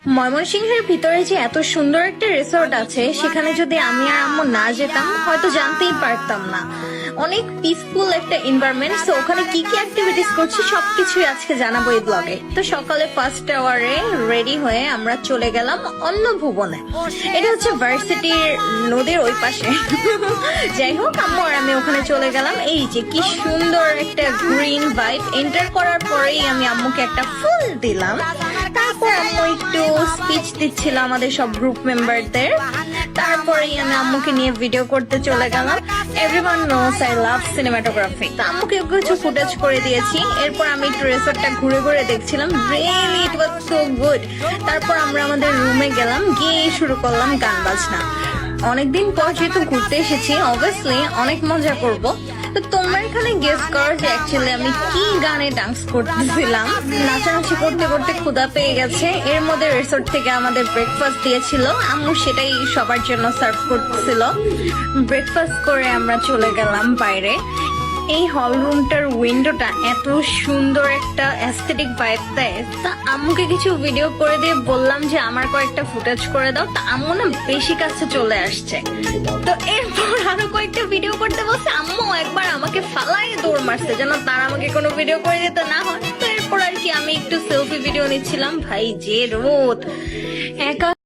ময়মনসিংহের ভিতরে যে এত সুন্দর একটা রিসোর্ট আছে, সেখানে যদি আমি আর আম্মু না যেতাম হয়তো জানতেই পারতাম না। অনেক পিসফুল একটা এনভায়রনমেন্ট। সো ওখানে কি কি অ্যাক্টিভিটিস করছি সবকিছুই আজকে জানাবো এই ব্লগে। তো সকালে ফার্স্ট আওয়ারে রেডি হয়ে আমরা চলে গেলাম অন্য ভুবনে। এটা হচ্ছে ভার্সিটির নদীর ওই পাশে। যাই হোক, আম্মু আর আমি ওখানে চলে গেলাম। এই যে কি সুন্দর একটা গ্রিন ভাইব। এন্টার করার পরেই আমি আম্মুকে একটা ফুল দিলাম। তারপর আম্মু একটু স্পিচ দিচ্ছিল আমাদের সব গ্রুপ মেম্বারদের। তারপরেই আমি আম্মুকে নিয়ে ভিডিও করতে চলে গেলাম। Everyone knows I love cinematography. তো আম্মুকে কিছু ফুটেজ করে দিয়েছি। এরপর আমি একটু রিসোর্টটা ঘুরে ঘুরে দেখছিলাম। Really it was so good. তারপর আমরা আমাদের রুমে গেলাম, গিয়ে শুরু করলাম গান বাজনা। অনেকদিন পর যেহেতু ঘুরতে এসেছি, অবভিয়াসলি অনেক মজা করব। তো তোমরা এখানে গেস করো যে অ্যাকচুয়ালি আমি কি গানে ডান্স করতেছিলাম। নাচানাচি করতে করতে ক্ষুধা পেয়ে গেছে। এর মধ্যে রিসোর্ট থেকে আমাদের ব্রেকফাস্ট দিয়েছিল, আম্মু সেটাই সবার জন্য সার্ভ করতেছিল। ব্রেকফাস্ট করে আমরা চলে গেলাম বাইরে। এই হল রুমটার উইন্ডোটা এত সুন্দর একটা অ্যাস্থেটিক ভাইব দেয়। তা আম্মুকে কিছু ভিডিও করে দিয়ে বললাম যে আমার কয়েকটা ফুটেজ করে দাও। তা আম্মু না বেশি কাছে চলে আসছে। তো এরপর আরো কয়েকটা ভিডিও করতে বলছে। আম্মু একবার আমাকে ফালাই দৌড় মারছে যেন তার আমাকে কোনো ভিডিও করে দিতে না হয়। তো এরপর আর কি আমি একটু সেলফি ভিডিও নিচ্ছিলাম। ভাই যে রোদ, একা